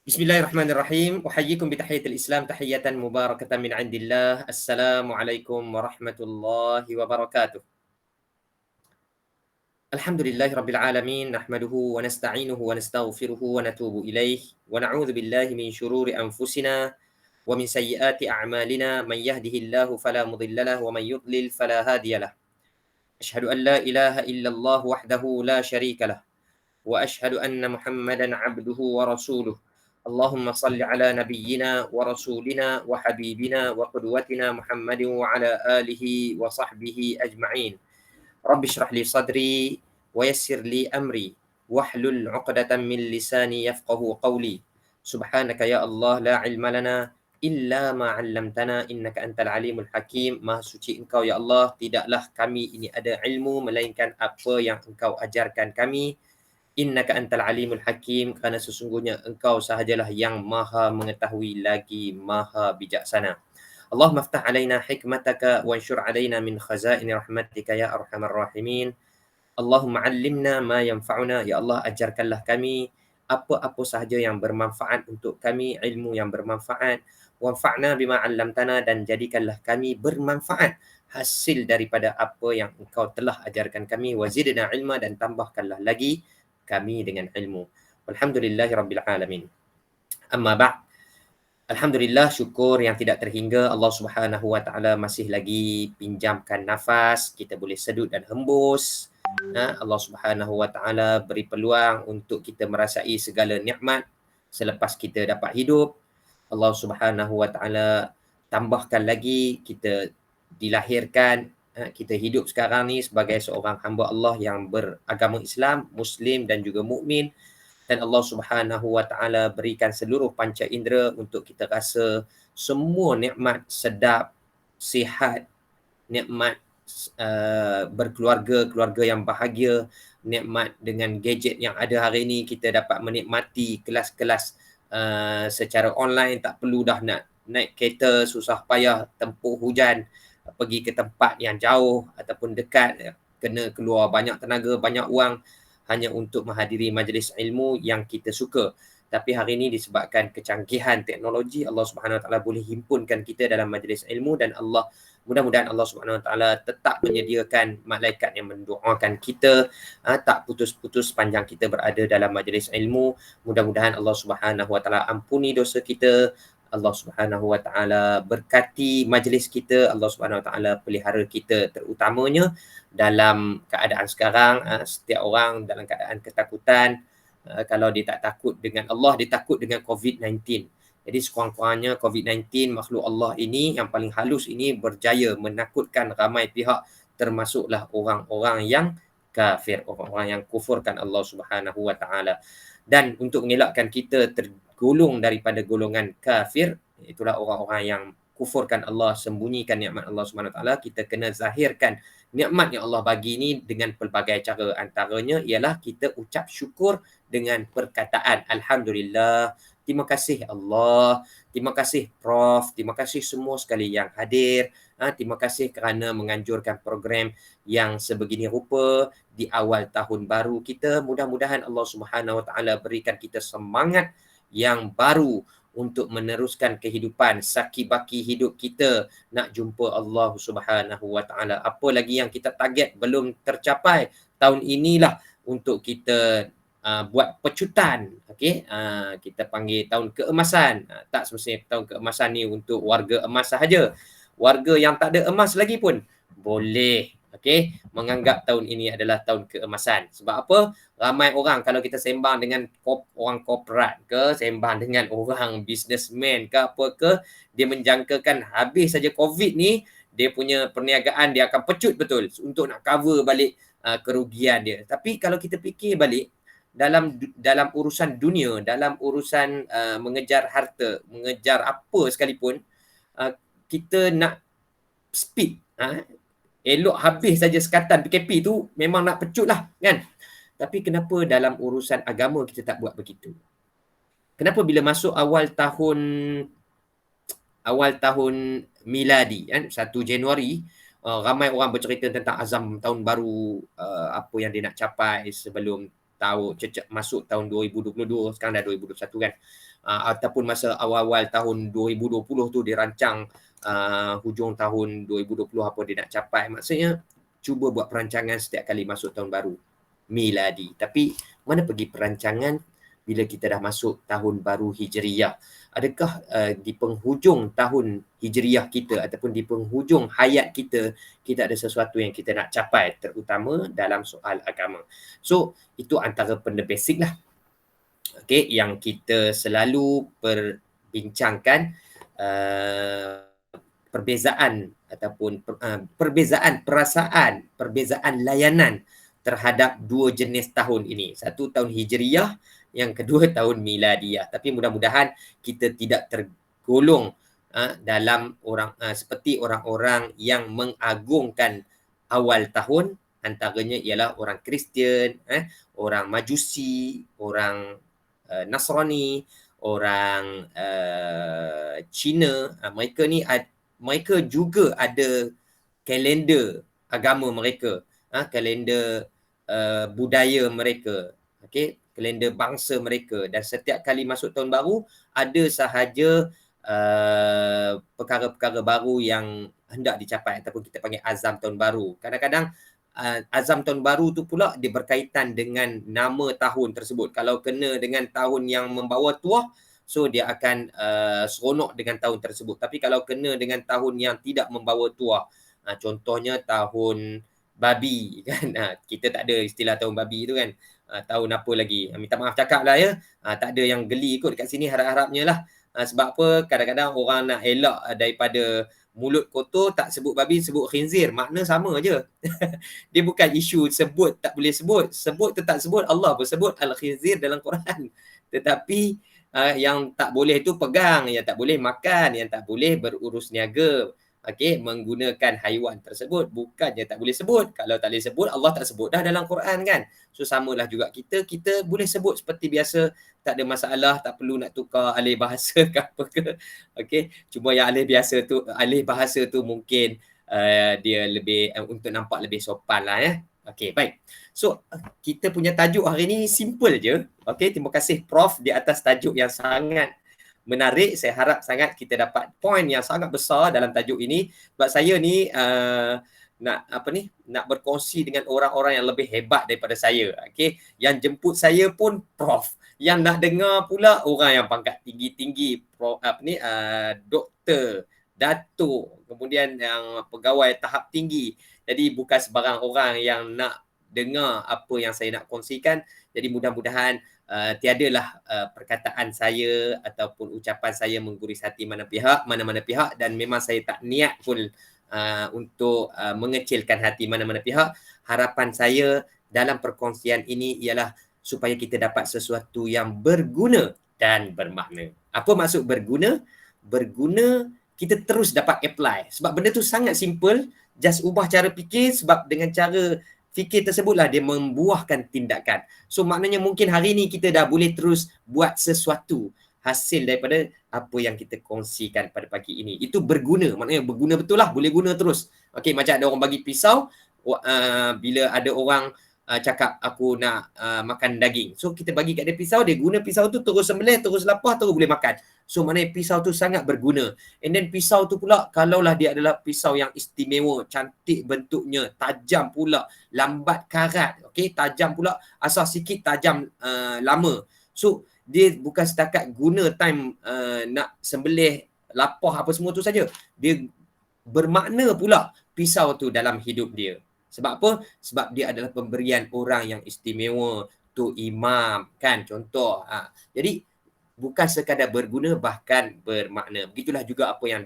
Bismillahirrahmanirrahim. Uhayyikum bitahiyatil Islam tahiyatan mubarakatan min indillah. Assalamualaikum warahmatullahi wabarakatuh. Alhamdulillahi rabbil alamin. Nahmaduhu wa nasta'inuhu wa nastaghfiruhu wa natubu ilaih. Wa na'udzu billahi min syururi anfusina wa min sayyiati a'malina. Man yahdihillahu fala mudilla lahu wa man yudlil fala hadiyalah. Asyhadu an la ilaha illallah wahdahu la syarika lah. وأشهد أن محمدا عبده ورسوله اللهم صل على نبينا ورسولنا وحبيبنا وقدوتنا محمد وعلى آله وصحبه أجمعين رب اشرح لي صدري ويسر لي أمري واحلل عقدة من لساني يفقه قولي سبحانك يا الله لا علم لنا إلا ما علمتنا إنك أنت العليم الحكيم. Maha suci Engkau ya Allah, tidaklah kami ini ada ilmu melainkan apa yang Engkau ajarkan kami. Innaka antal alimul hakim, kerana sesungguhnya engkau sahajalah yang maha mengetahui lagi maha bijaksana. Allahumma aftah alaina hikmataka wa ansyur alaina min khazaini rahmatika ya arhamar rahimin. Allahumma allimna ma yanfa'una, ya Allah ajarkanlah kami apa-apa sahaja yang bermanfaat untuk kami, ilmu yang bermanfaat. Wanfa'na bima 'allamtana, dan jadikanlah kami bermanfaat hasil daripada apa yang engkau telah ajarkan kami. Wazidna ilma, dan tambahkanlah lagi kami dengan ilmu. Alhamdulillahi rabbil alamin. Amma ba'd. Alhamdulillah, syukur yang tidak terhingga Allah Subhanahu wa taala masih lagi pinjamkan nafas, kita boleh sedut dan hembus. Allah Subhanahu wa taala beri peluang untuk kita merasai segala nikmat selepas kita dapat hidup. Allah Subhanahu wa taala tambahkan lagi kita dilahirkan, kita hidup sekarang ni sebagai seorang hamba Allah yang beragama Islam, Muslim dan juga mukmin. Dan Allah Subhanahu wa taala berikan seluruh panca indera untuk kita rasa semua nikmat sedap, sihat, nikmat berkeluarga, keluarga yang bahagia, nikmat dengan gadget yang ada hari ini, kita dapat menikmati kelas-kelas secara online, tak perlu dah nak naik kereta susah payah tempuh hujan pergi ke tempat yang jauh ataupun dekat, kena keluar banyak tenaga, banyak wang hanya untuk menghadiri majlis ilmu yang kita suka. Tapi hari ini disebabkan kecanggihan teknologi, Allah Subhanahu Wa Taala boleh himpunkan kita dalam majlis ilmu, dan Allah, mudah-mudahan Allah Subhanahu Wa Taala tetap menyediakan malaikat yang mendoakan kita, tak putus-putus sepanjang kita berada dalam majlis ilmu. Mudah-mudahan Allah Subhanahu Wa Taala ampuni dosa kita, Allah Subhanahu Wa Taala berkati majlis kita, Allah Subhanahu Wa Taala pelihara kita, terutamanya dalam keadaan sekarang. Setiap orang dalam keadaan ketakutan. Kalau dia tak takut dengan Allah, dia takut dengan COVID-19. Jadi sekurang-kurangnya COVID-19, makhluk Allah ini yang paling halus ini, berjaya menakutkan ramai pihak, termasuklah orang-orang yang kafir, orang-orang yang kufurkan Allah Subhanahu Wa Taala. Dan untuk mengelakkan kita tergolong daripada golongan kafir, itulah orang-orang yang kufurkan Allah, sembunyikan nikmat Allah Subhanahu Wa Taala, kita kena zahirkan nikmat yang Allah bagi ni dengan pelbagai cara. Antaranya ialah kita ucap syukur dengan perkataan Alhamdulillah. Terima kasih Allah, terima kasih Prof, terima kasih semua sekali yang hadir. Terima kasih kerana menganjurkan program yang sebegini rupa di awal tahun baru kita. Mudah-mudahan Allah Subhanahu Wa Taala berikan kita semangat yang baru untuk meneruskan kehidupan, saki-baki hidup kita nak jumpa Allah Subhanahu Wa Taala. Apa lagi yang kita target belum tercapai, tahun inilah untuk kita buat pecutan, okey, kita panggil tahun keemasan. Tak semestinya tahun keemasan ni untuk warga emas sahaja, warga yang tak ada emas lagi pun boleh, okey, menganggap tahun ini adalah tahun keemasan. Sebab apa? Ramai orang, kalau kita sembang dengan orang korporat ke, sembang dengan orang businessman ke apa ke, dia menjangkakan habis saja COVID ni, dia punya perniagaan dia akan pecut betul untuk nak cover balik kerugian dia. Tapi kalau kita fikir balik, dalam urusan dunia, dalam urusan mengejar harta, mengejar apa sekalipun, kita nak speed, elok habis saja sekatan PKP tu, memang nak pecut lah kan. Tapi kenapa dalam urusan agama kita tak buat begitu? Kenapa bila masuk awal tahun miladi kan, 1 Januari, ramai orang bercerita tentang azam tahun baru, apa yang dia nak capai sebelum masuk tahun 2022, sekarang dah 2021 kan. ataupun masa awal-awal tahun 2020 tu dirancang hujung tahun 2020 apa dia nak capai. Maksudnya cuba buat perancangan setiap kali masuk tahun baru miladi. Tapi mana pergi perancangan bila kita dah masuk tahun baru Hijriyah? Adakah di penghujung tahun Hijriyah kita ataupun di penghujung hayat kita, kita ada sesuatu yang kita nak capai, terutama dalam soal agama. So, itu antara benda basic lah. Okay, yang kita selalu perbincangkan perbezaan ataupun perbezaan perasaan, perbezaan layanan terhadap dua jenis tahun ini. Satu tahun Hijriyah, yang kedua tahun Miladiyah. Tapi mudah-mudahan kita tidak tergolong dalam orang seperti orang-orang yang mengagungkan awal tahun, antaranya ialah orang Kristian, orang Majusi, orang Nasrani, orang Cina. Mereka juga ada kalender agama mereka, kalender budaya mereka, okey, kalender bangsa mereka, dan setiap kali masuk tahun baru ada sahaja perkara-perkara baru yang hendak dicapai ataupun kita panggil azam tahun baru. Kadang-kadang azam tahun baru tu pula dia berkaitan dengan nama tahun tersebut. Kalau kena dengan tahun yang membawa tuah, so dia akan seronok dengan tahun tersebut. Tapi kalau kena dengan tahun yang tidak membawa tuah, contohnya tahun babi kan, kita tak ada istilah tahun babi tu kan, tahun apa lagi, minta maaf cakap lah ya, tak ada yang geli kot dekat sini harap-harapnya lah. Sebab apa, kadang-kadang orang nak elak daripada mulut kotor, tak sebut babi, sebut khinzir, makna sama je. Dia bukan isu sebut tak boleh sebut, sebut tu tak sebut, Allah pun sebut al-khinzir dalam Quran. Tetapi yang tak boleh tu pegang, yang tak boleh makan, yang tak boleh berurus niaga, okey, menggunakan haiwan tersebut, bukannya tak boleh sebut. Kalau tak boleh sebut, Allah tak sebut dah dalam Quran kan. So samalah juga kita boleh sebut seperti biasa, tak ada masalah, tak perlu nak tukar alih bahasa ke apa ke. Okey, cuma yang alih bahasa tu mungkin dia lebih untuk nampak lebih sopan lah ya. Okey, baik. So kita punya tajuk hari ni simple je. Okey, terima kasih Prof di atas tajuk yang sangat menarik. Saya harap sangat kita dapat poin yang sangat besar dalam tajuk ini. Sebab saya ni nak berkongsi dengan orang-orang yang lebih hebat daripada saya. Okey, yang jemput saya pun Prof. Yang nak dengar pula orang yang pangkat tinggi-tinggi, doktor, datuk, kemudian yang pegawai tahap tinggi. Jadi bukan sebarang orang yang nak dengar apa yang saya nak kongsikan. Jadi mudah-mudahan tiadalah perkataan saya ataupun ucapan saya mengguris hati mana-mana pihak, dan memang saya tak niat pun untuk mengecilkan hati mana-mana pihak. Harapan saya dalam perkongsian ini ialah supaya kita dapat sesuatu yang berguna dan bermakna. Apa maksud berguna? Berguna, kita terus dapat apply. Sebab benda tu sangat simple, just ubah cara fikir, sebab dengan cara fikir tersebutlah dia membuahkan tindakan. So maknanya mungkin hari ni kita dah boleh terus buat sesuatu hasil daripada apa yang kita kongsikan pada pagi ini. Itu berguna, maknanya berguna betul lah, boleh guna terus. Okey, macam ada orang bagi pisau, bila ada orang cakap aku nak makan daging. So kita bagi kat dia pisau, dia guna pisau tu terus sembelih, terus lapah, terus boleh makan. So maknanya pisau tu sangat berguna. And then pisau tu pula, kalaulah dia adalah pisau yang istimewa, cantik bentuknya, tajam pula, lambat karat, okey, tajam pula, asal sikit tajam lama. So dia bukan setakat guna time nak sembelih, lapah apa semua tu saja. Dia bermakna pula pisau tu dalam hidup dia. Sebab apa? Sebab dia adalah pemberian orang yang istimewa, tu imam kan, contoh. Jadi bukan sekadar berguna, bahkan bermakna. Begitulah juga apa yang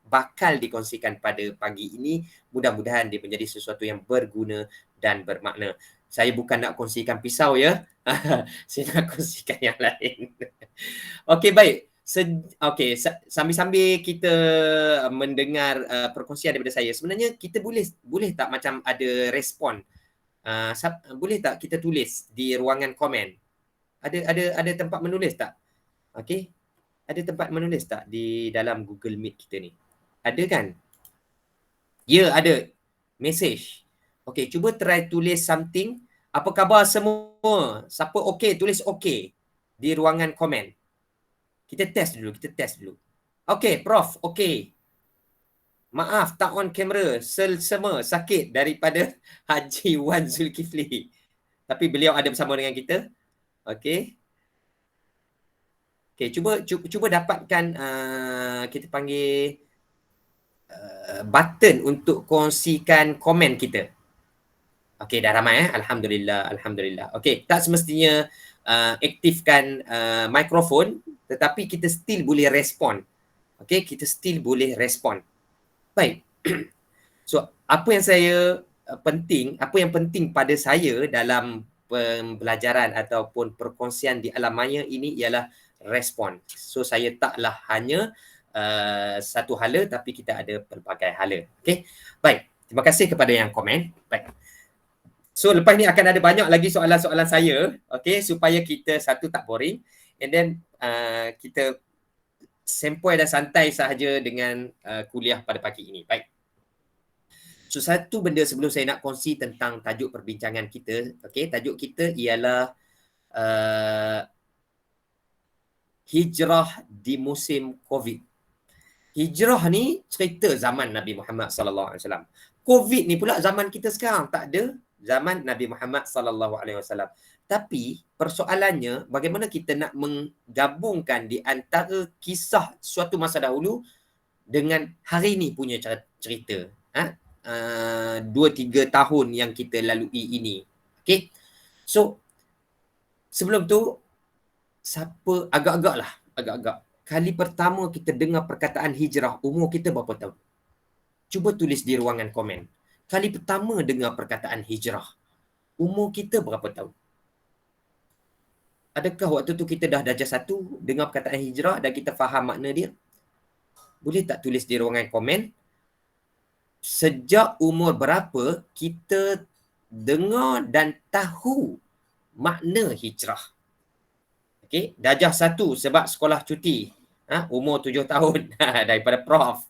bakal dikongsikan pada pagi ini. Mudah-mudahan dia menjadi sesuatu yang berguna dan bermakna. Saya bukan nak kongsikan pisau ya. Saya nak kongsikan yang lain. Okey, baik. Okey, sambil-sambil kita mendengar perkongsian daripada saya, sebenarnya kita boleh tak macam ada respon? Boleh tak kita tulis di ruangan komen? Ada tempat menulis tak? Okey. Ada tempat menulis tak di dalam Google Meet kita ni? Ada kan? Ya, ada. Message. Okey, cuba try tulis something. Apa khabar semua? Siapa okey, tulis okey di ruangan komen. Kita test dulu. Okey, Prof. Okey. Maaf, tak on kamera. Selsema sakit daripada Haji Wan Zulkifli. Tapi beliau ada bersama dengan kita. Okey. Okey, cuba dapatkan kita panggil button untuk kongsikan komen kita. Okey, dah ramai Alhamdulillah. Okey, tak semestinya aktifkan mikrofon, tetapi kita still boleh respon. Okey, kita still boleh respon. Baik. So, apa yang penting pada saya dalam pembelajaran ataupun perkongsian di alam maya ini ialah respon. So, saya taklah hanya satu hala, tapi kita ada pelbagai hala. Okey. Baik. Terima kasih kepada yang komen. Baik. So, lepas ni akan ada banyak lagi soalan-soalan saya, okey, supaya kita satu tak boring, and then kita sempoi dan santai sahaja dengan kuliah pada pagi ini. Baik. So, satu benda sebelum saya nak kongsi tentang tajuk perbincangan kita, okey, tajuk kita ialah hijrah di musim COVID. Hijrah ni cerita zaman Nabi Muhammad sallallahu alaihi wasallam. COVID ni pula zaman kita sekarang, tak ada zaman Nabi Muhammad sallallahu alaihi wasallam. Tapi persoalannya bagaimana kita nak menggabungkan di antara kisah suatu masa dahulu dengan hari ni punya cerita. 2-3 tahun yang kita lalui ini. Okay. So, sebelum tu, agak-agak. Kali pertama kita dengar perkataan hijrah, umur kita berapa tahun? Cuba tulis di ruangan komen. Kali pertama dengar perkataan hijrah, umur kita berapa tahun? Adakah waktu tu kita dah darjah 1 dengar perkataan hijrah dan kita faham makna dia? Boleh tak tulis di ruangan komen? Sejak umur berapa kita dengar dan tahu makna hijrah? Okey, darjah 1 sebab sekolah cuti. Umur 7 tahun daripada Prof.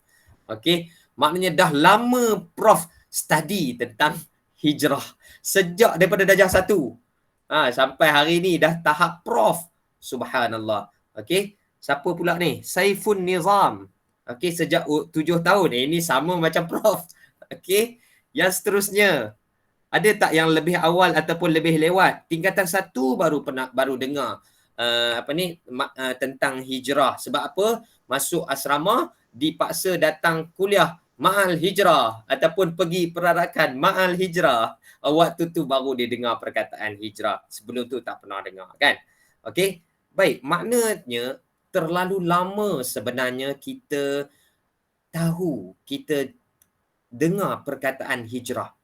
Okey, maknanya dah lama Prof study tentang hijrah. Sejak daripada darjah 1 sampai hari ni dah tahap Prof. Subhanallah. Okey, siapa pula ni? Saifun Nizam. Okey, sejak 7 tahun. Ini sama macam Prof. Okey, yang seterusnya. Ada tak yang lebih awal ataupun lebih lewat? Tingkatan 1 baru dengar tentang hijrah. Sebab apa? Masuk asrama, dipaksa datang kuliah ma'al hijrah ataupun pergi perarakan ma'al hijrah. Waktu tu baru dia dengar perkataan hijrah. Sebelum tu tak pernah dengar, kan? Okey, baik. Maknanya terlalu lama sebenarnya kita tahu, kita dengar perkataan hijrah.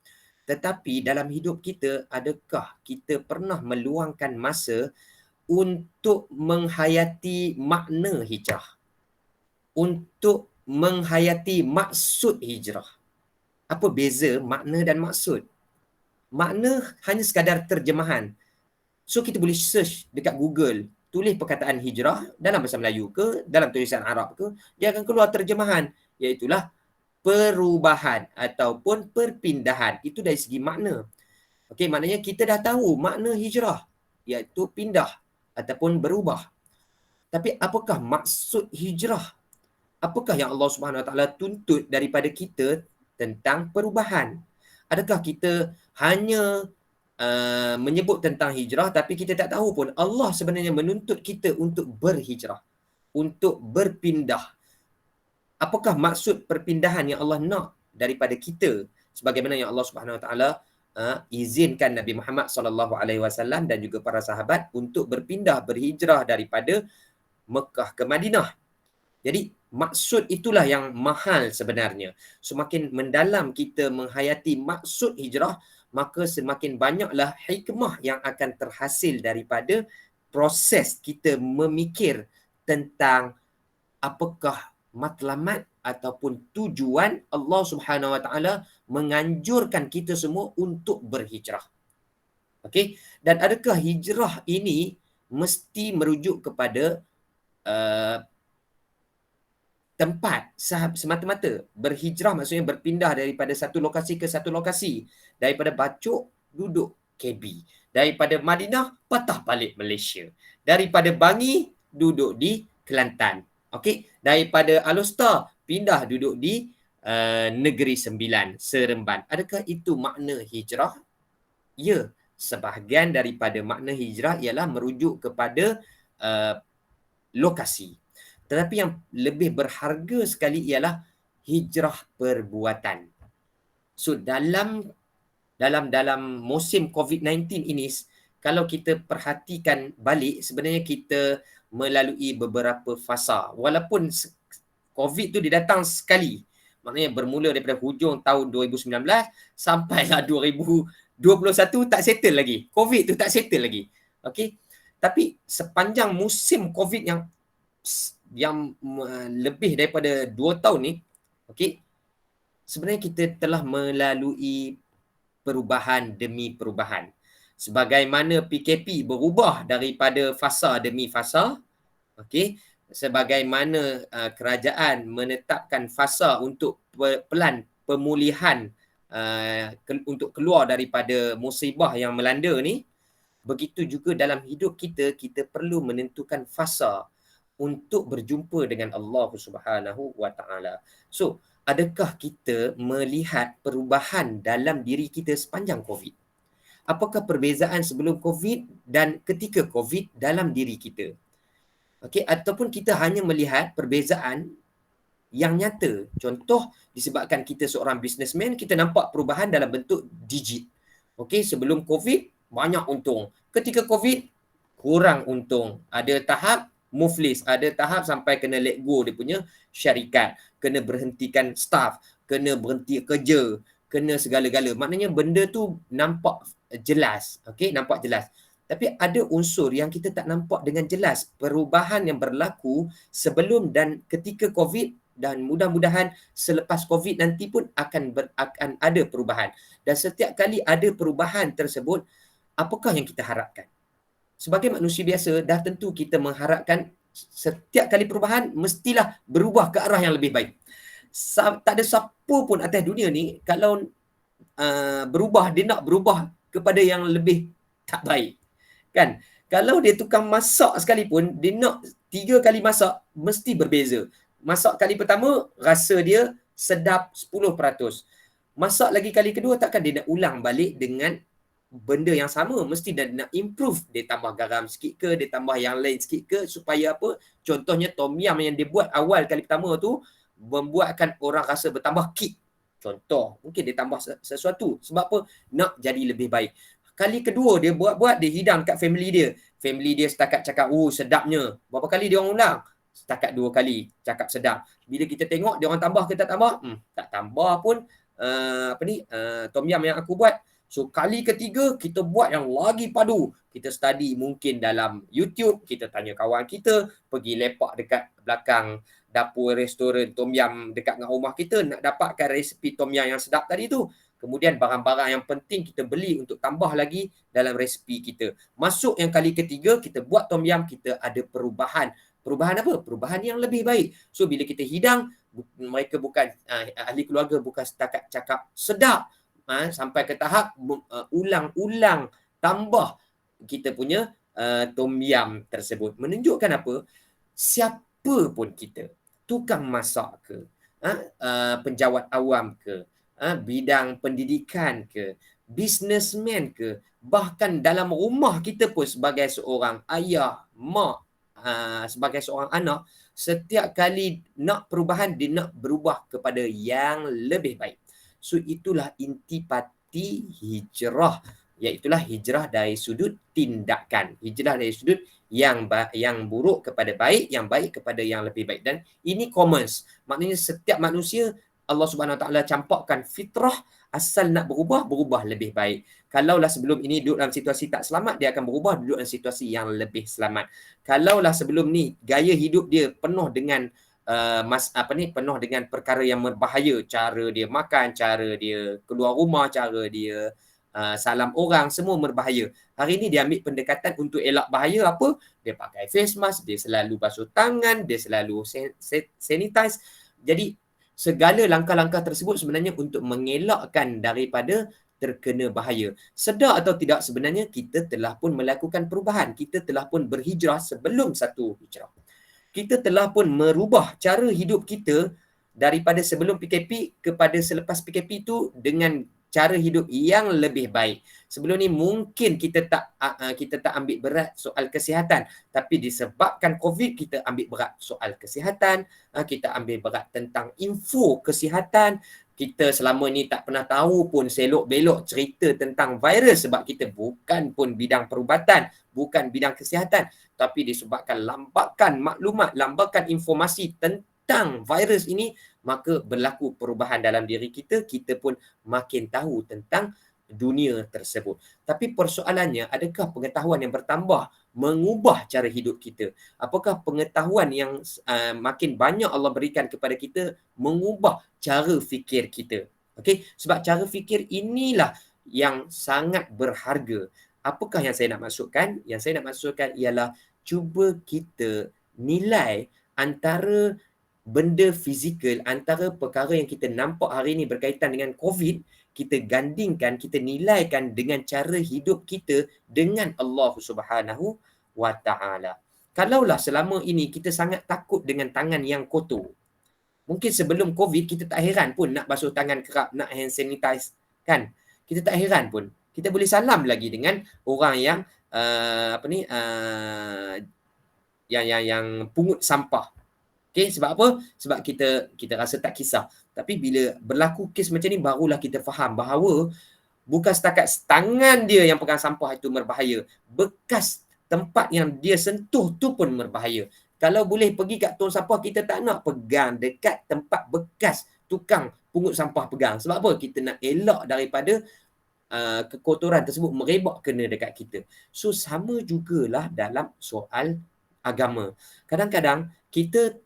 Tetapi dalam hidup kita, adakah kita pernah meluangkan masa untuk menghayati makna hijrah? Untuk menghayati maksud hijrah. Apa beza makna dan maksud? Makna hanya sekadar terjemahan. So kita boleh search dekat Google, tulis perkataan hijrah dalam bahasa Melayu ke, dalam tulisan Arab ke, dia akan keluar terjemahan, iaitulah perubahan ataupun perpindahan. Itu dari segi makna. Okey, maknanya kita dah tahu makna hijrah, iaitu pindah ataupun berubah. Tapi apakah maksud hijrah? Apakah yang Allah Subhanahu Wa Taala tuntut daripada kita tentang perubahan? Adakah kita hanya menyebut tentang hijrah tapi kita tak tahu pun Allah sebenarnya menuntut kita untuk berhijrah, untuk berpindah. Apakah maksud perpindahan yang Allah nak daripada kita, sebagaimana yang Allah Subhanahu Wa Taala izinkan Nabi Muhammad sallallahu alaihi wasallam dan juga para sahabat untuk berhijrah daripada Mekah ke Madinah. Jadi maksud itulah yang mahal sebenarnya. Semakin mendalam kita menghayati maksud hijrah, maka semakin banyaklah hikmah yang akan terhasil daripada proses kita memikir tentang apakah matlamat ataupun tujuan Allah Subhanahu Wa Taala menganjurkan kita semua untuk berhijrah. Okey, dan adakah hijrah ini mesti merujuk kepada tempat semata-mata? Berhijrah maksudnya berpindah daripada satu lokasi ke satu lokasi. Daripada Bacok duduk KB. Daripada Madinah patah balik Malaysia. Daripada Bangi duduk di Kelantan. Okey, daripada Alor pindah duduk di Negeri Sembilan, Seremban. Adakah itu makna hijrah? Ya, sebahagian daripada makna hijrah ialah merujuk kepada uh, lokasi. Tetapi yang lebih berharga sekali ialah hijrah perbuatan. So dalam musim COVID-19 ini, kalau kita perhatikan balik, sebenarnya kita melalui beberapa fasa. Walaupun COVID tu dia datang sekali, maknanya bermula daripada hujung tahun 2019 sampailah 2021 tak settle lagi. COVID tu tak settle lagi. Okey. Tapi sepanjang musim COVID yang lebih daripada 2 tahun ni, okey, sebenarnya kita telah melalui perubahan demi perubahan. Sebagaimana PKP berubah daripada fasa demi fasa, okey, sebagaimana kerajaan menetapkan fasa untuk pelan pemulihan untuk keluar daripada musibah yang melanda ni, begitu juga dalam hidup kita, kita perlu menentukan fasa untuk berjumpa dengan Allah Subhanahu wa taala. So, adakah kita melihat perubahan dalam diri kita sepanjang COVID? Apakah perbezaan sebelum COVID dan ketika COVID dalam diri kita? Okey, ataupun kita hanya melihat perbezaan yang nyata. Contoh, disebabkan kita seorang businessman, kita nampak perubahan dalam bentuk digit. Okey, sebelum COVID banyak untung. Ketika COVID kurang untung. Ada tahap muflis, ada tahap sampai kena let go dia punya syarikat, kena berhentikan staff, kena berhenti kerja, kena segala-gala. Maknanya benda tu nampak jelas. Okey, nampak jelas. Tapi ada unsur yang kita tak nampak dengan jelas. Perubahan yang berlaku sebelum dan ketika COVID, dan mudah-mudahan selepas COVID nanti pun akan ada perubahan. Dan setiap kali ada perubahan tersebut, apakah yang kita harapkan? Sebagai manusia biasa, dah tentu kita mengharapkan setiap kali perubahan mestilah berubah ke arah yang lebih baik. Tak ada siapa pun atas dunia ni kalau berubah, dia nak berubah kepada yang lebih tak baik. Kan? Kalau dia tukang masak sekalipun, dia nak 3 kali masak, mesti berbeza. Masak kali pertama, rasa dia sedap 10%. Masak lagi kali kedua, takkan dia nak ulang balik dengan benda yang sama. Mesti dia nak improve. Dia tambah garam sikit ke, dia tambah yang lain sikit ke, supaya apa? Contohnya tom yum yang dia buat awal kali pertama tu, membuatkan orang rasa bertambah kick. Contoh, mungkin dia tambah sesuatu. Sebab apa? Nak jadi lebih baik. Kali kedua dia buat-buat, dia hidang kat family dia. Family dia setakat cakap, sedapnya. Berapa kali dia orang ulang? Setakat 2 kali cakap sedap. Bila kita tengok dia orang tambah ke tak tambah? Tak tambah pun tom yum yang aku buat. So kali ketiga kita buat yang lagi padu. Kita study mungkin dalam YouTube, kita tanya kawan kita, pergi lepak dekat belakang dapur restoran tom yum dekat dengan rumah kita nak dapatkan resipi tom yum yang sedap tadi tu. Kemudian barang-barang yang penting kita beli untuk tambah lagi dalam resipi kita. Masuk yang kali ketiga, kita buat tom yum, kita ada perubahan. Perubahan apa? Perubahan yang lebih baik. So bila kita hidang, mereka bukan ahli keluarga bukan setakat cakap sedap, sampai ke tahap ulang-ulang tambah kita punya tom yum tersebut. Menunjukkan apa? Siapa pun kita, tukang masak ke, penjawat awam ke, bidang pendidikan ke, businessman ke, bahkan dalam rumah kita pun sebagai seorang ayah, mak, sebagai seorang anak, setiap kali nak perubahan, dia nak berubah kepada yang lebih baik. So itulah intipati hijrah, iaitulah hijrah dari sudut tindakan, hijrah dari sudut yang buruk kepada baik, yang baik kepada yang lebih baik. Dan ini common, maknanya setiap manusia Allah Subhanahu Wa Taala campakkan fitrah, asal nak berubah lebih baik. Kalaulah sebelum ini duduk dalam situasi tak selamat, dia akan berubah duduk dalam situasi yang lebih selamat. Kalaulah sebelum ni gaya hidup dia penuh dengan penuh dengan perkara yang berbahaya, cara dia makan, cara dia keluar rumah, cara dia salam orang, semua berbahaya. Hari ni dia ambil pendekatan untuk elak bahaya apa? Dia pakai face mask, dia selalu basuh tangan, dia selalu sanitize. Jadi segala langkah-langkah tersebut sebenarnya untuk mengelakkan daripada terkena bahaya. Sedar atau tidak, sebenarnya kita telah pun melakukan perubahan. Kita telah pun berhijrah sebelum satu hijrah. kita telah pun merubah cara hidup kita daripada sebelum PKP kepada selepas PKP itu dengan cara hidup yang lebih baik. Sebelum ni mungkin kita tak ambil berat soal kesihatan, tapi disebabkan COVID kita ambil berat soal kesihatan, kita ambil berat tentang info kesihatan. Kita selama ni tak pernah tahu pun selok-belok cerita tentang virus sebab kita bukan pun bidang perubatan, bukan bidang kesihatan, tapi disebabkan lambakan maklumat, lambakan informasi tentang virus ini, maka berlaku perubahan dalam diri kita, kita pun makin tahu tentang dunia tersebut. Tapi persoalannya, adakah pengetahuan yang bertambah mengubah cara hidup kita? Apakah pengetahuan yang makin banyak Allah berikan kepada kita mengubah cara fikir kita? Okey, sebab cara fikir inilah yang sangat berharga. Apakah yang saya nak maksudkan? Yang saya nak maksudkan ialah cuba kita nilai antara benda fizikal, antara perkara yang kita nampak hari ini berkaitan dengan COVID, kita gandingkan, kita nilaikan dengan cara hidup kita dengan Allah Subhanahu wa Ta'ala. Kalaulah selama ini kita sangat takut dengan tangan yang kotor, mungkin sebelum COVID kita tak heran pun nak basuh tangan kerap, nak hand sanitize, kan? Kita tak heran pun. Kita boleh salam lagi dengan orang yang yang pungut sampah. Okey, sebab apa? Sebab kita rasa tak kisah. Tapi bila berlaku kes macam ni, barulah kita faham bahawa bukan setakat tangan dia yang pegang sampah itu berbahaya. Bekas tempat yang dia sentuh tu pun berbahaya. Kalau boleh pergi kat tong sampah, kita tak nak pegang dekat tempat bekas tukang pungut sampah pegang. Sebab apa? Kita nak elak daripada kekotoran tersebut merebak kena dekat kita. So, sama jugalah dalam soal agama. Kadang-kadang kita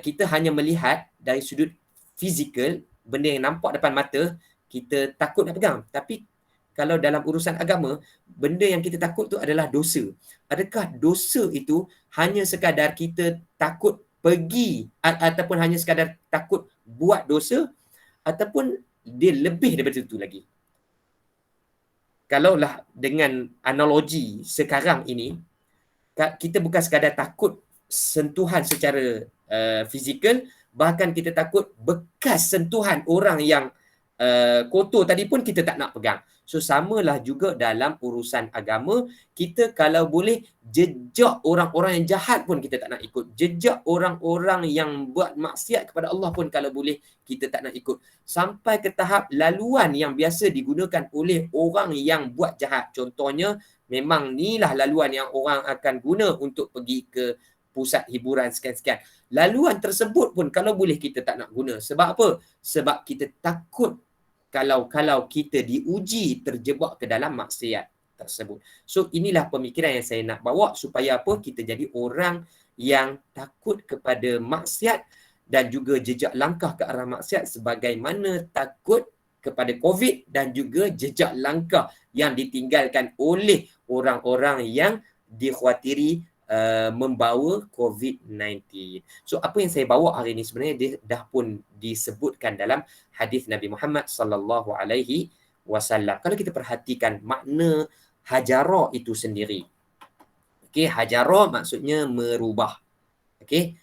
kita hanya melihat dari sudut fizikal, benda yang nampak depan mata, kita takut nak pegang. Tapi kalau dalam urusan agama, benda yang kita takut tu adalah dosa. Adakah dosa itu hanya sekadar kita takut pergi ataupun hanya sekadar takut buat dosa, ataupun dia lebih daripada itu lagi? Kalaulah dengan analogi sekarang ini, kita bukan sekadar takut sentuhan secara fizikal, bahkan kita takut bekas sentuhan orang yang kotor tadi pun kita tak nak pegang. So, samalah juga dalam urusan agama. Kita kalau boleh jejak orang-orang yang jahat pun kita tak nak ikut. Jejak orang-orang yang buat maksiat kepada Allah pun kalau boleh kita tak nak ikut. Sampai ke tahap laluan yang biasa digunakan oleh orang yang buat jahat. Contohnya, memang inilah laluan yang orang akan guna untuk pergi ke pusat hiburan sekian-sekian. Laluan tersebut pun kalau boleh kita tak nak guna. Sebab apa? Sebab kita takut kalau kita diuji terjebak ke dalam maksiat tersebut. So, inilah pemikiran yang saya nak bawa supaya apa? Kita jadi orang yang takut kepada maksiat dan juga jejak langkah ke arah maksiat sebagaimana takut kepada COVID dan juga jejak langkah yang ditinggalkan oleh orang-orang yang dikhawatiri membawa COVID-19. So, apa yang saya bawa hari ini sebenarnya dia dah pun disebutkan dalam hadis Nabi Muhammad sallallahu alaihi wasallam. Kalau kita perhatikan makna hajara itu sendiri. Okey, hajara maksudnya merubah. Okey.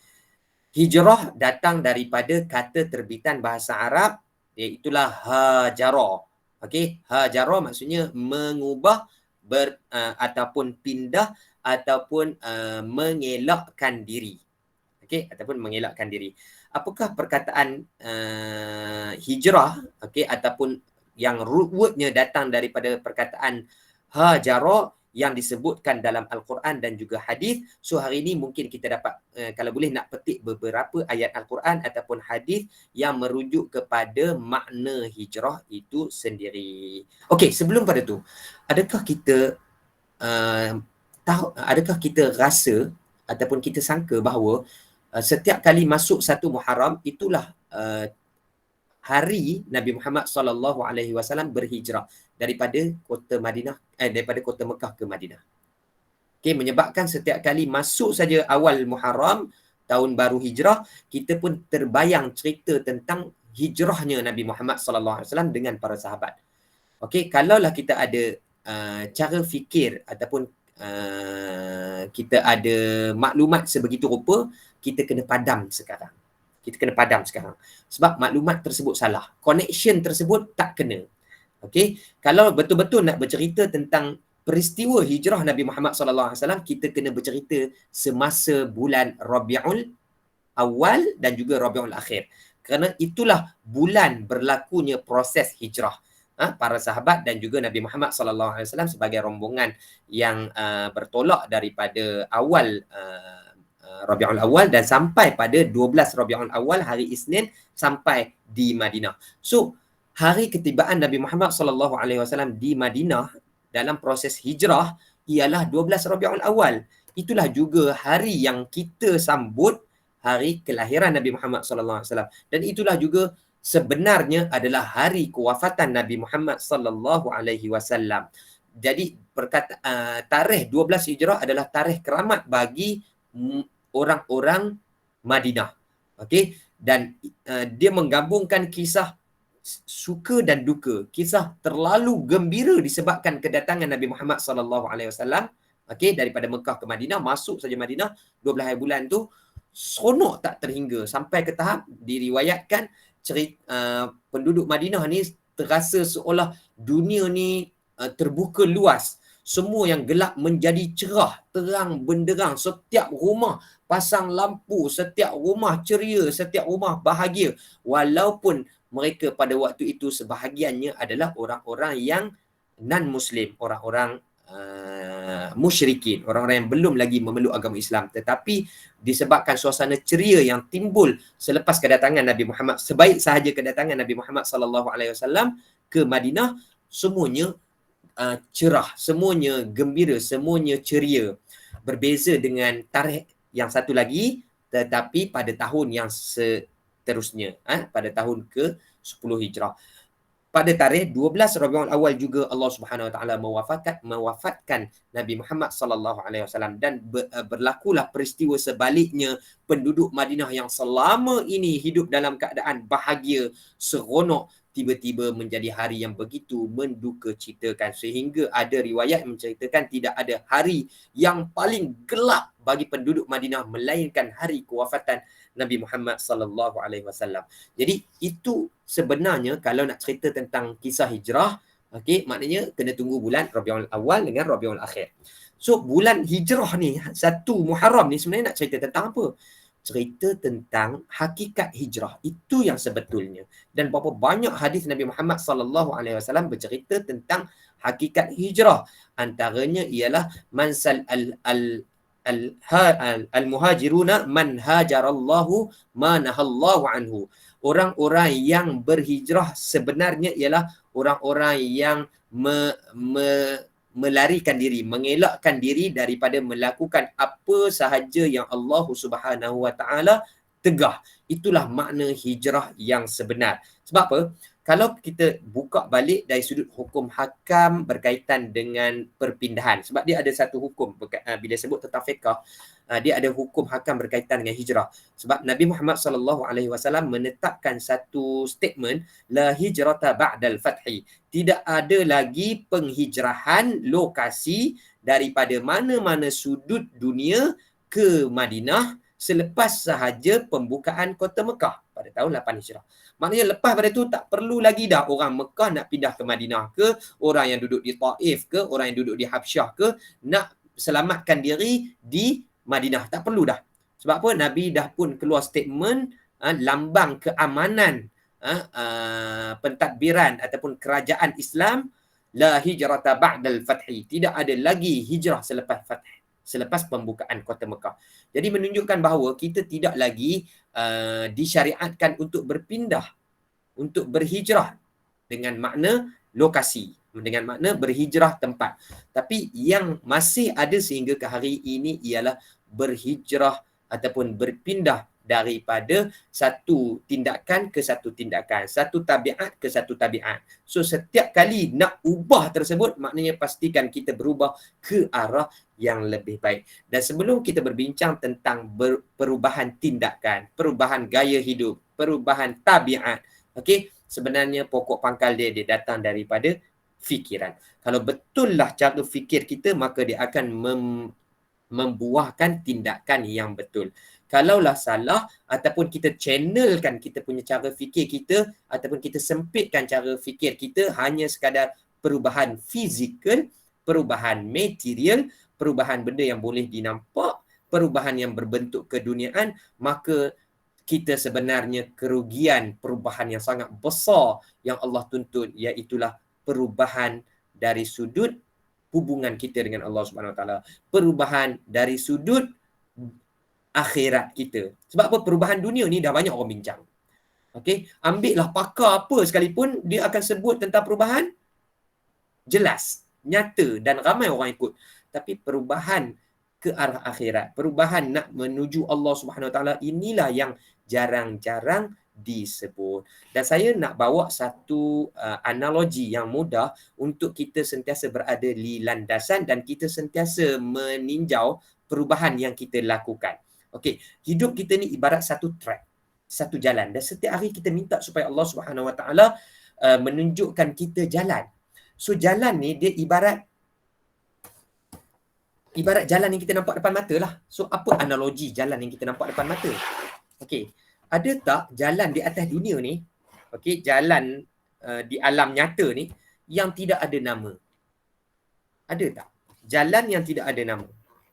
Hijrah datang daripada kata terbitan bahasa Arab, iaitulah hajara. Okey, hajara maksudnya mengubah ataupun pindah ataupun mengelakkan diri. Okey, ataupun mengelakkan diri. Apakah perkataan hijrah, okey, ataupun yang root wordnya datang daripada perkataan hajara yang disebutkan dalam Al-Quran dan juga hadis. So, hari ini mungkin kita dapat kalau boleh nak petik beberapa ayat Al-Quran ataupun hadis yang merujuk kepada makna hijrah itu sendiri. Okey, sebelum pada tu, adakah kita adakah kita rasa ataupun kita sangka bahawa setiap kali masuk satu Muharram itulah hari Nabi Muhammad sallallahu alaihi wasallam berhijrah daripada kota Madinah daripada kota Mekah ke Madinah. Okey, menyebabkan setiap kali masuk saja awal Muharram, tahun baru hijrah, kita pun terbayang cerita tentang hijrahnya Nabi Muhammad sallallahu alaihi wasallam dengan para sahabat. Okey, kalaulah kita ada cara fikir ataupun kita ada maklumat sebegitu rupa, kita kena padam sekarang. Kita kena padam sekarang. Sebab maklumat tersebut salah. Connection tersebut tak kena. Okey, kalau betul-betul nak bercerita tentang peristiwa hijrah Nabi Muhammad sallallahu alaihi wasallam, kita kena bercerita semasa bulan Rabiul Awal dan juga Rabiul Akhir. Kerana itulah bulan berlakunya proses hijrah. Para sahabat dan juga Nabi Muhammad sallallahu alaihi wasallam sebagai rombongan yang bertolak daripada awal Rabiul Awal dan sampai pada 12 Rabiul Awal hari Isnin sampai di Madinah. So, hari ketibaan Nabi Muhammad sallallahu alaihi wasallam di Madinah dalam proses hijrah ialah 12 Rabiul Awal. Itulah juga hari yang kita sambut hari kelahiran Nabi Muhammad sallallahu alaihi wasallam, dan itulah juga sebenarnya adalah hari kewafatan Nabi Muhammad sallallahu alaihi wasallam. Jadi tarikh 12 Hijrah adalah tarikh keramat bagi orang-orang Madinah. Okey, dan dia menggabungkan kisah suka dan duka, kisah terlalu gembira disebabkan kedatangan Nabi Muhammad sallallahu alaihi wasallam, okey, daripada Mekah ke Madinah, masuk saja Madinah 12 hari bulan tu seronok tak terhingga, sampai ke tahap diriwayatkan penduduk Madinah ni terasa seolah dunia ni terbuka luas. Semua yang gelap menjadi cerah, terang benderang, setiap rumah pasang lampu, setiap rumah ceria, setiap rumah bahagia. Walaupun mereka pada waktu itu sebahagiannya adalah orang-orang yang non-Muslim, orang-orang musyrikin, orang-orang yang belum lagi memeluk agama Islam. Tetapi disebabkan suasana ceria yang timbul selepas kedatangan Nabi Muhammad, sebaik sahaja kedatangan Nabi Muhammad sallallahu alaihi wasallam ke Madinah, semuanya cerah, semuanya gembira, semuanya ceria. Berbeza dengan tarikh yang satu lagi, tetapi pada tahun yang seterusnya, pada tahun ke-10 Hijrah. Pada tarikh 12 Rabiul Awal juga Allah Subhanahu Wa Taala mewafatkan Nabi Muhammad sallallahu alaihi wasallam, dan berlakulah peristiwa sebaliknya. Penduduk Madinah yang selama ini hidup dalam keadaan bahagia, seronok, tiba-tiba menjadi hari yang begitu menduka citakan, sehingga ada riwayat menceritakan tidak ada hari yang paling gelap bagi penduduk Madinah melainkan hari kewafatan Nabi Muhammad sallallahu alaihi wasallam. Jadi itu sebenarnya kalau nak cerita tentang kisah hijrah, okey, maknanya kena tunggu bulan Rabiul Awal dengan Rabiul Akhir. So bulan hijrah ni, 1 Muharram ni sebenarnya nak cerita tentang apa? Cerita tentang hakikat hijrah. Itu yang sebetulnya. Dan berapa banyak hadis Nabi Muhammad sallallahu alaihi wasallam bercerita tentang hakikat hijrah. Antaranya ialah mansal al-muhajiruna man hajarallahu ma nahallahu anhu. Orang-orang yang berhijrah sebenarnya ialah orang-orang yang melarikan diri, mengelakkan diri daripada melakukan apa sahaja yang Allah Subhanahu Wa Taala tegah. Itulah makna hijrah yang sebenar. Sebab apa? Kalau kita buka balik dari sudut hukum hakam berkaitan dengan perpindahan, sebab dia ada satu hukum bila sebut tentang fiqh, dia ada hukum hakam berkaitan dengan hijrah. Sebab Nabi Muhammad sallallahu alaihi wasallam menetapkan satu statement, la hijrata ba'dal fathi. Tidak ada lagi penghijrahan lokasi daripada mana-mana sudut dunia ke Madinah selepas sahaja pembukaan kota Mekah pada tahun 8 Hijrah. Maknanya lepas pada tu tak perlu lagi dah orang Mekah nak pindah ke Madinah ke, orang yang duduk di Taif ke, orang yang duduk di Habsyah ke, nak selamatkan diri di Madinah. Tak perlu dah. Sebab apa? Nabi dah pun keluar statement lambang keamanan pentadbiran ataupun kerajaan Islam, la hijrata ba'dal fathi. Tidak ada lagi hijrah selepas fath, selepas pembukaan kota Mekah. Jadi menunjukkan bahawa kita tidak lagi disyariatkan untuk berpindah, untuk berhijrah dengan makna lokasi, dengan makna berhijrah tempat. Tapi yang masih ada sehingga ke hari ini ialah berhijrah ataupun berpindah daripada satu tindakan ke satu tindakan, satu tabiat ke satu tabiat. So setiap kali nak ubah tersebut, maknanya pastikan kita berubah ke arah yang lebih baik. Dan sebelum kita berbincang tentang perubahan tindakan, perubahan gaya hidup, perubahan tabiat, okey, sebenarnya pokok pangkal dia datang daripada fikiran. Kalau betul lah cara fikir kita, maka dia akan membuahkan tindakan yang betul. Kalaulah salah ataupun kita channelkan kita punya cara fikir kita ataupun kita sempitkan cara fikir kita hanya sekadar perubahan fizikal, perubahan material, perubahan benda yang boleh dinampak, perubahan yang berbentuk keduniaan, maka kita sebenarnya kerugian perubahan yang sangat besar yang Allah tuntut, iaitulah perubahan dari sudut hubungan kita dengan Allah Subhanahu Wa Taala, perubahan dari sudut akhirat kita. Sebab apa? Perubahan dunia ni dah banyak orang bincang. Okey, ambillah pakar apa sekalipun, dia akan sebut tentang perubahan jelas, nyata dan ramai orang ikut. Tapi perubahan ke arah akhirat, perubahan nak menuju Allah Subhanahu Wa Taala, inilah yang jarang-jarang disebut. Dan saya nak bawa satu analogi yang mudah untuk kita sentiasa berada di landasan dan kita sentiasa meninjau perubahan yang kita lakukan. Okey, hidup kita ni ibarat satu track, satu jalan, dan setiap hari kita minta supaya Allah Subhanahu Wa Taala menunjukkan kita jalan. So jalan ni dia ibarat jalan yang kita nampak depan mata lah. So apa analogi jalan yang kita nampak depan mata? Okey, ada tak jalan di atas dunia ni, okey, jalan di alam nyata ni yang tidak ada nama? Ada tak? Jalan yang tidak ada nama?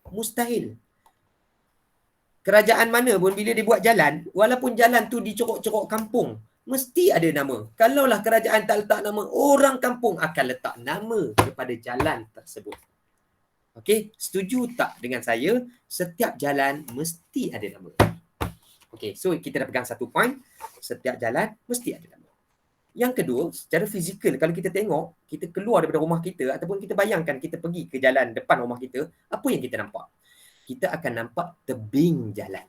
Mustahil. Kerajaan mana pun bila dia buat jalan, walaupun jalan tu di corok-corok kampung, mesti ada nama. Kalaulah kerajaan tak letak nama, orang kampung akan letak nama kepada jalan tersebut. Okey, setuju tak dengan saya? Setiap jalan mesti ada nama. Okey, so kita dah pegang satu point, setiap jalan mesti ada nama. Yang kedua, secara fizikal, kalau kita tengok, kita keluar daripada rumah kita ataupun kita bayangkan kita pergi ke jalan depan rumah kita, apa yang kita nampak? Kita akan nampak tebing jalan.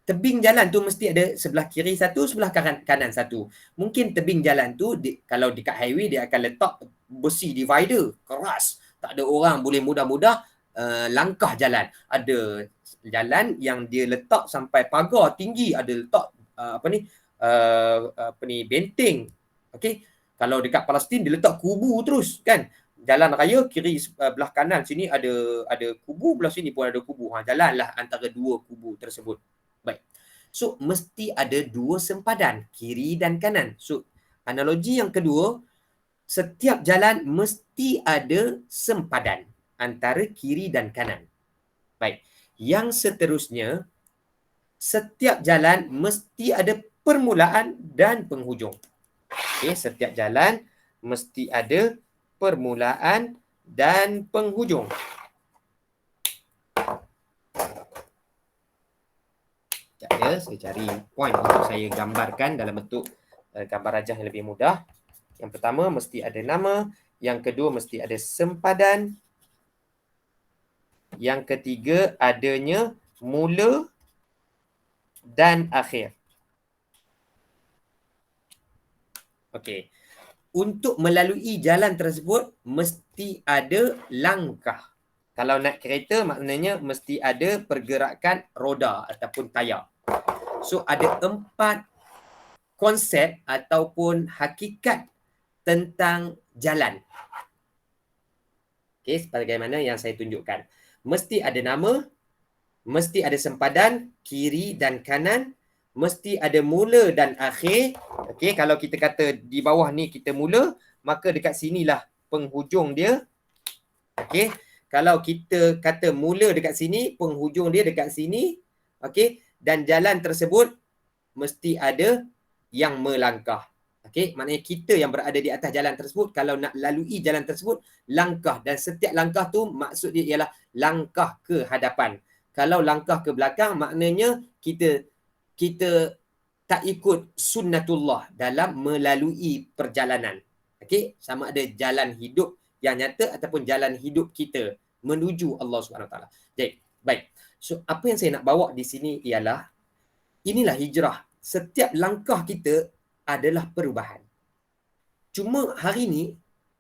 Tebing jalan tu mesti ada sebelah kiri satu, sebelah kanan satu. Mungkin tebing jalan tu, kalau dekat highway, dia akan letak besi divider, keras. Tak ada orang boleh mudah-mudah langkah jalan. Ada jalan yang dia letak sampai pagar tinggi, ada letak benteng. Okey, kalau dekat Palestin dia letak kubu terus kan. Jalan raya kiri belah kanan sini ada kubu, belah sini pun ada kubu. Jalanlah antara dua kubu tersebut. Baik. So mesti ada dua sempadan, kiri dan kanan. So analogi yang kedua, setiap jalan mesti ada sempadan antara kiri dan kanan. Baik. Yang seterusnya, setiap jalan mesti ada permulaan dan penghujung. Okey, setiap jalan mesti ada permulaan dan penghujung. Sekejap ya, saya cari point untuk saya gambarkan dalam bentuk gambar rajah yang lebih mudah. Yang pertama mesti ada nama, yang kedua mesti ada sempadan, yang ketiga adanya mula dan akhir. Okey. Untuk melalui jalan tersebut mesti ada langkah. Kalau naik kereta maknanya mesti ada pergerakan roda ataupun tayar. So ada 4 konsep ataupun hakikat tentang jalan. Okey, sebagaimana yang saya tunjukkan. Mesti ada nama, mesti ada sempadan kiri dan kanan, mesti ada mula dan akhir. Okey, kalau kita kata di bawah ni kita mula, maka dekat sinilah penghujung dia. Okey, kalau kita kata mula dekat sini, penghujung dia dekat sini. Okey, dan jalan tersebut mesti ada yang melangkah. Okey, maknanya kita yang berada di atas jalan tersebut, kalau nak lalui jalan tersebut, langkah, dan setiap langkah tu maksud dia ialah langkah ke hadapan. Kalau langkah ke belakang, maknanya kita tak ikut sunnatullah dalam melalui perjalanan. Okey, sama ada jalan hidup yang nyata ataupun jalan hidup kita menuju Allah Subhanahu Wa Taala. Jadi, baik. So, apa yang saya nak bawa di sini ialah inilah hijrah. Setiap langkah kita adalah perubahan. Cuma hari ni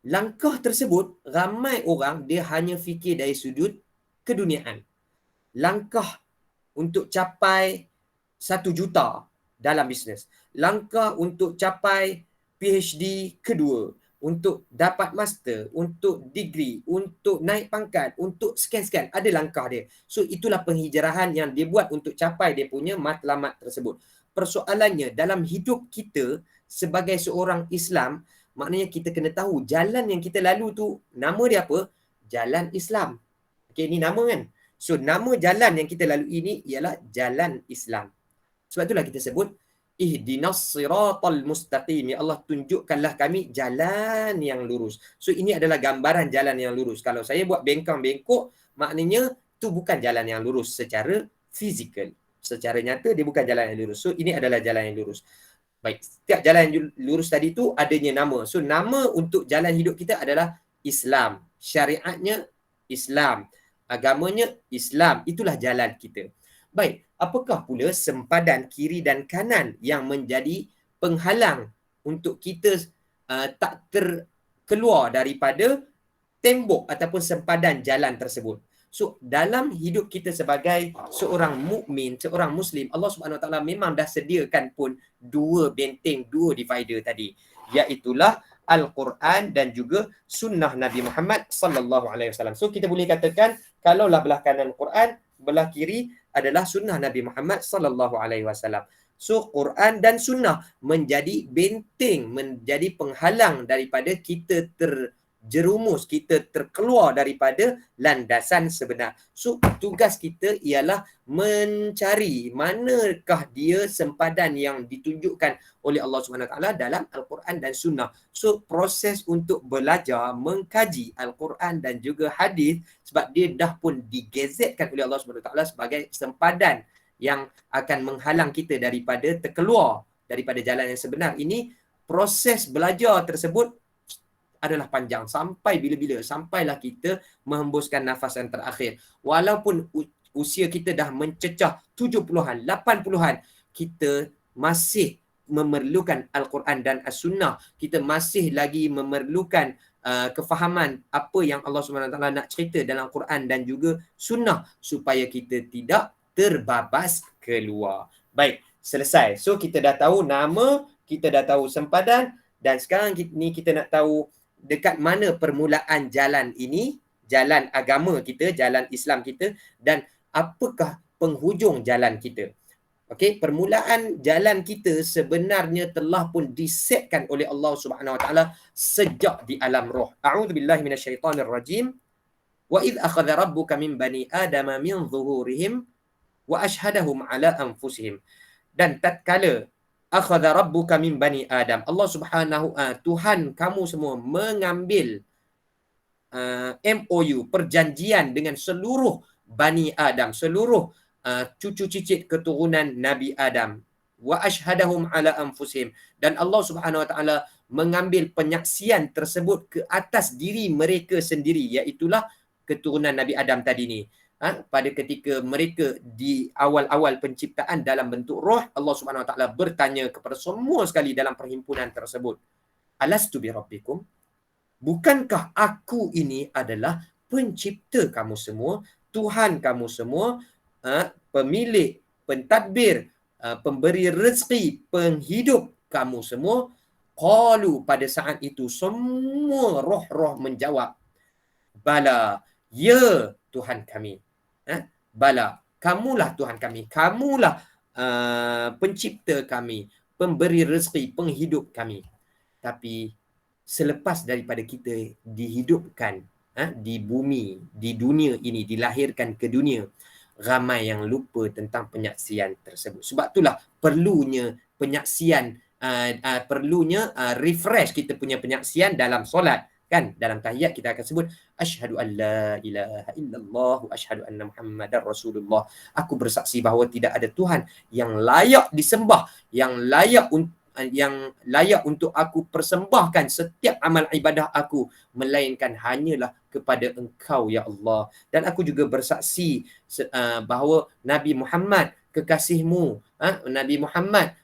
langkah tersebut ramai orang dia hanya fikir dari sudut keduniaan. Langkah untuk capai 1 juta dalam bisnes. Langkah untuk capai PhD kedua. untuk dapat master, untuk degree, untuk naik pangkat, untuk sekian-sekian. Ada langkah dia. So, itulah penghijrahan yang dia buat untuk capai dia punya matlamat tersebut. Persoalannya, dalam hidup kita sebagai seorang Islam, maknanya kita kena tahu jalan yang kita lalu tu, nama dia apa? Jalan Islam. Okay, ni nama kan? So, nama jalan yang kita lalui ini ialah jalan Islam. Sebab itulah kita sebut ihdinas siratal mustaqim. Ya Allah, tunjukkanlah kami jalan yang lurus. So ini adalah gambaran jalan yang lurus. Kalau saya buat bengkang bengkok, maknanya tu bukan jalan yang lurus secara fizikal. Secara nyata dia bukan jalan yang lurus. So ini adalah jalan yang lurus. Baik, setiap jalan yang lurus tadi tu adanya nama. So nama untuk jalan hidup kita adalah Islam. Syariatnya Islam. Agamanya Islam. Itulah jalan kita. Baik, apakah pula sempadan kiri dan kanan yang menjadi penghalang untuk kita tak terkeluar daripada tembok ataupun sempadan jalan tersebut? So, dalam hidup kita sebagai seorang mukmin, seorang Muslim, Allah Subhanahu Wa Taala memang dah sediakan pun dua benteng, dua divider tadi, iaitulah Al-Quran dan juga sunnah Nabi Muhammad sallallahu alaihi wasallam. So, kita boleh katakan kalaulah belah kanan Quran, belah kiri adalah sunnah Nabi Muhammad sallallahu alaihi wasallam. So Quran dan sunnah menjadi benteng, menjadi penghalang daripada kita terjerumus, kita terkeluar daripada landasan sebenar. So tugas kita ialah mencari manakah dia sempadan yang ditunjukkan oleh Allah Subhanahu Wa Taala dalam Al-Quran dan sunnah. So proses untuk belajar, mengkaji Al-Quran dan juga hadis, sebab dia dah pun digezetkan oleh Allah Subhanahu Wa Taala sebagai sempadan yang akan menghalang kita daripada terkeluar daripada jalan yang sebenar. Ini proses belajar tersebut adalah panjang. Sampai bila-bila? Sampailah kita menghembuskan nafas yang terakhir. Walaupun usia kita dah mencecah 70-an, 80-an, kita masih memerlukan Al-Quran dan As-Sunnah. Kita masih lagi memerlukan kefahaman apa yang Allah SWT nak cerita dalam Quran dan juga Sunnah supaya kita tidak terbabas keluar. Baik, selesai. So kita dah tahu nama, kita dah tahu sempadan, dan sekarang ni kita nak tahu dekat mana permulaan jalan ini, jalan agama kita, jalan Islam kita, dan apakah penghujung jalan kita. Okey, permulaan jalan kita sebenarnya telah pun disetkan oleh Allah Subhanahu Wa Taala sejak di alam roh. A'udzubillahi minasyaitonir rajim. Wa idh akhadha rabbuka min bani adama min zuhurihim wa ashhadahum ala anfusihim. Dan tatkala akhadha rabbuka min bani adam, Allah Subhanahu Tuhan kamu semua mengambil MOU, perjanjian dengan seluruh Bani Adam, seluruh cucu cicit keturunan Nabi Adam. Wa ashhadahum ala anfusihim, dan Allah Subhanahu Wa Taala mengambil penyaksian tersebut ke atas diri mereka sendiri, iaitulah keturunan Nabi Adam tadi ni. Pada ketika mereka di awal-awal penciptaan dalam bentuk roh, Allah Subhanahu Wa Taala bertanya kepada semua sekali dalam perhimpunan tersebut, alastu bi rabbikum? Bukankah aku ini adalah pencipta kamu semua, Tuhan kamu semua, pemilik, pentadbir, pemberi rezeki, penghidup kamu semua? Qalu, pada saat itu semua roh-roh menjawab, bala, ya Tuhan kami. Bala, kamulah Tuhan kami, kamulah pencipta kami, pemberi rezeki, penghidup kami. Tapi selepas daripada kita dihidupkan di bumi, di dunia ini, dilahirkan ke dunia, ramai yang lupa tentang penyaksian tersebut. Sebab itulah perlunya penyaksian, perlunya refresh kita punya penyaksian dalam solat. Kan dalam tahiyat kita akan sebut asyhadu an la ilaha illallah wa asyhadu anna muhammadar rasulullah. Aku bersaksi bahawa tidak ada Tuhan yang layak disembah, yang layak untuk aku persembahkan setiap amal ibadah aku, melainkan hanyalah kepada Engkau ya Allah. Dan aku juga bersaksi bahawa Nabi Muhammad kekasihmu, Nabi Muhammad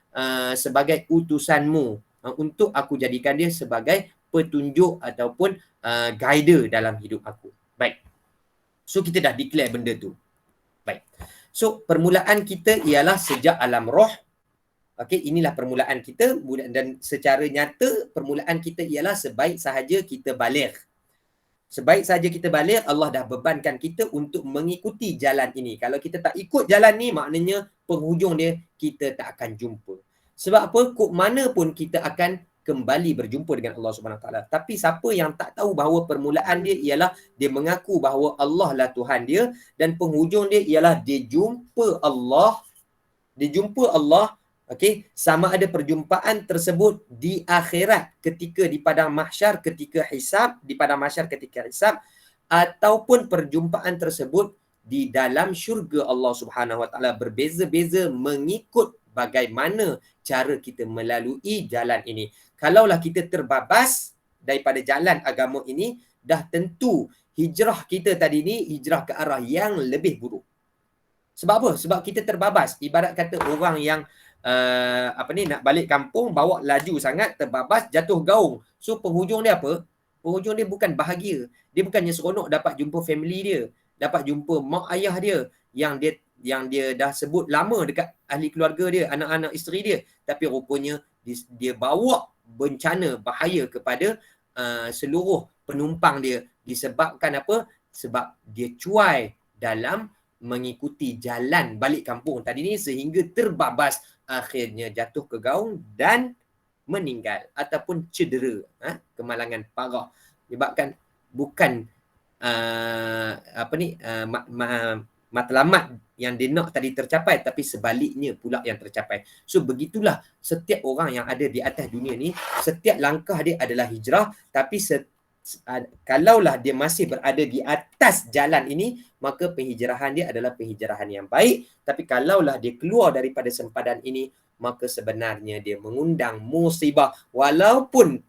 sebagai utusanmu, untuk aku jadikan dia sebagai petunjuk ataupun guide dalam hidup aku. Baik. So kita dah declare benda tu. Baik. So permulaan kita ialah sejak alam roh, Okey, inilah permulaan kita dan secara nyata permulaan kita ialah sebaik sahaja kita baligh. Sebaik saja kita balik, Allah dah bebankan kita untuk mengikuti jalan ini. Kalau kita tak ikut jalan ni, maknanya penghujung dia kita tak akan jumpa. Sebab apa? Kok mana pun kita akan kembali berjumpa dengan Allah Subhanahu Wa Taala. Tapi siapa yang tak tahu bahawa permulaan dia ialah dia mengaku bahawa Allah lah Tuhan dia dan penghujung dia ialah dia jumpa Allah, okey, sama ada perjumpaan tersebut di akhirat ketika di padang mahsyar ketika hisab, di padang mahsyar ketika hisab, ataupun perjumpaan tersebut di dalam syurga Allah Subhanahu Wa Taala. Berbeza-beza mengikut bagaimana cara kita melalui jalan ini. Kalaulah kita terbabas daripada jalan agama ini, dah tentu hijrah kita tadi ni hijrah ke arah yang lebih buruk. Sebab apa? Sebab kita terbabas. Ibarat kata orang yang nak balik kampung, bawa laju sangat, terbabas, jatuh gaung. So penghujung dia apa? Penghujung dia bukan bahagia. Dia bukannya seronok dapat jumpa family dia, dapat jumpa mak ayah dia yang dia dah sebut lama dekat ahli keluarga dia, anak-anak isteri dia, tapi rupanya dia bawa bencana bahaya kepada seluruh penumpang dia. Disebabkan apa? Sebab dia cuai dalam mengikuti jalan balik kampung tadi ni sehingga terbabas, akhirnya jatuh ke gaung dan meninggal ataupun cedera, kemalangan parah. Sebabkan bukan matlamat yang dia nak tadi tercapai, tapi sebaliknya pula yang tercapai. So begitulah setiap orang yang ada di atas dunia ni, setiap langkah dia adalah hijrah, tapi kalaulah dia masih berada di atas jalan ini, maka penghijrahan dia adalah penghijrahan yang baik. Tapi kalaulah dia keluar daripada sempadan ini, maka sebenarnya dia mengundang musibah, walaupun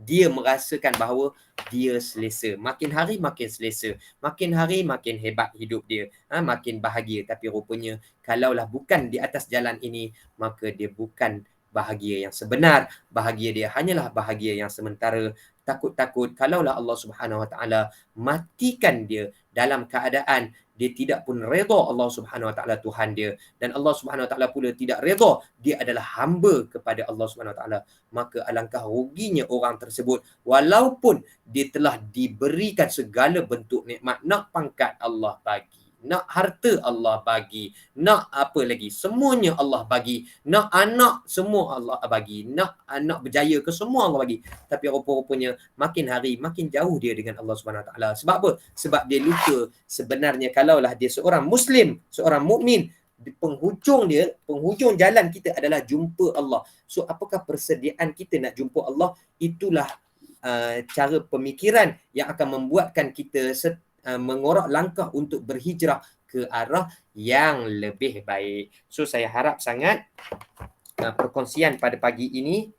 dia merasakan bahawa dia selesa. Makin hari makin selesa, makin hari makin hebat hidup dia, makin bahagia. Tapi rupanya kalaulah bukan di atas jalan ini, maka dia bukan bahagia yang sebenar. Bahagia dia hanyalah bahagia yang sementara. Takut-takut kalaulah Allah Subhanahu Wa Taala matikan dia dalam keadaan dia tidak pun redha Allah Subhanahu Wa Taala Tuhan dia, dan Allah Subhanahu Wa Taala pula tidak redha dia adalah hamba kepada Allah Subhanahu Wa Taala, maka alangkah ruginya orang tersebut. Walaupun dia telah diberikan segala bentuk nikmat, nak pangkat Allah bagi, nak harta Allah bagi, nak apa lagi, semuanya Allah bagi, nak anak semua Allah bagi, nak anak berjaya ke semua Allah bagi, tapi rupa-rupanya makin hari makin jauh dia dengan Allah Subhanahu Wa Taala. Sebab apa? Sebab dia lupa sebenarnya kalaulah dia seorang Muslim, seorang mukmin, di penghujung jalan kita adalah jumpa Allah. So apakah persediaan kita nak jumpa Allah? Itulah cara pemikiran yang akan membuatkan kita mengorak langkah untuk berhijrah ke arah yang lebih baik. So saya harap sangat perkongsian pada pagi ini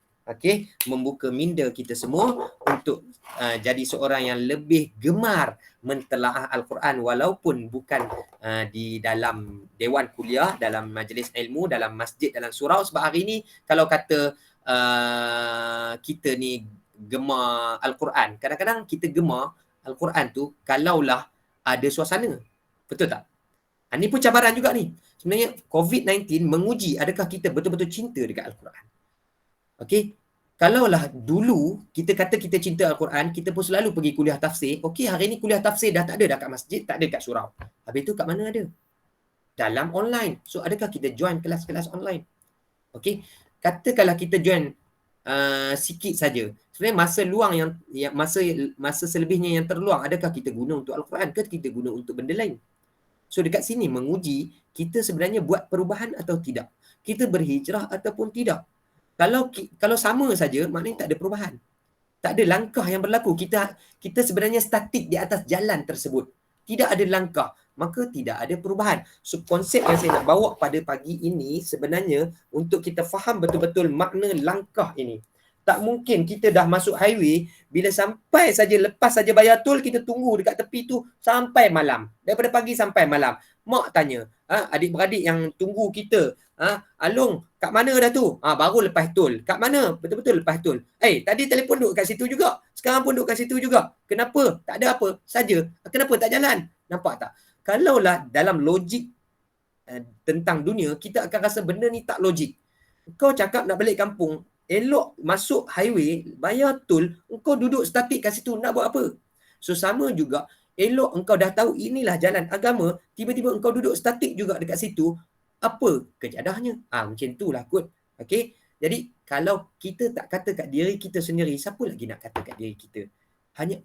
membuka minda kita semua untuk jadi seorang yang lebih gemar mentelaah Al-Quran, walaupun bukan di dalam dewan kuliah, dalam majlis ilmu, dalam masjid, dalam surau. Sebab hari ini kalau kata kita ni gemar Al-Quran, kadang-kadang kita gemar Al-Quran tu kalaulah ada suasana. Betul tak? Ini pun cabaran juga ni. Sebenarnya COVID-19 menguji adakah kita betul-betul cinta dekat Al-Quran. Okey, kalaulah dulu kita kata kita cinta Al-Quran, kita pun selalu pergi kuliah tafsir. Okey, hari ni kuliah tafsir dah tak ada kat masjid, tak ada kat surau. Habis tu kat mana ada? Dalam online. So adakah kita join kelas-kelas online? Okey, katakanlah kita join sikit saja. Sebenarnya masa luang yang masa selebihnya yang terluang, adakah kita guna untuk Al-Quran ke kita guna untuk benda lain? So dekat sini menguji kita sebenarnya buat perubahan atau tidak. Kita berhijrah ataupun tidak. Kalau sama saja, maknanya tak ada perubahan. Tak ada langkah yang berlaku. Kita sebenarnya statik di atas jalan tersebut. Tidak ada langkah, maka tidak ada perubahan. So konsep yang saya nak bawa pada pagi ini sebenarnya untuk kita faham betul-betul makna langkah ini. Tak mungkin kita dah masuk highway, bila sampai saja, lepas saja bayar tol, kita tunggu dekat tepi tu sampai malam. Daripada pagi sampai malam. Mak tanya, adik-beradik yang tunggu kita, Along, kat mana dah tu? Baru lepas tol. Kat mana? Betul-betul lepas tol. Tadi telefon duduk kat situ juga. Sekarang pun duduk kat situ juga. Kenapa? Tak ada apa saja. Kenapa tak jalan? Nampak tak? Kalaulah dalam logik tentang dunia, kita akan rasa benda ni tak logik. Kau cakap nak balik kampung, elok masuk highway, bayar tol, engkau duduk statik kat situ, nak buat apa? So sama juga, elok engkau dah tahu inilah jalan agama, tiba-tiba engkau duduk statik juga dekat situ, apa kejadahnya? Macam itulah kot. Okay? Jadi kalau kita tak kata kat diri kita sendiri, siapa lagi nak kata kat diri kita? Hanya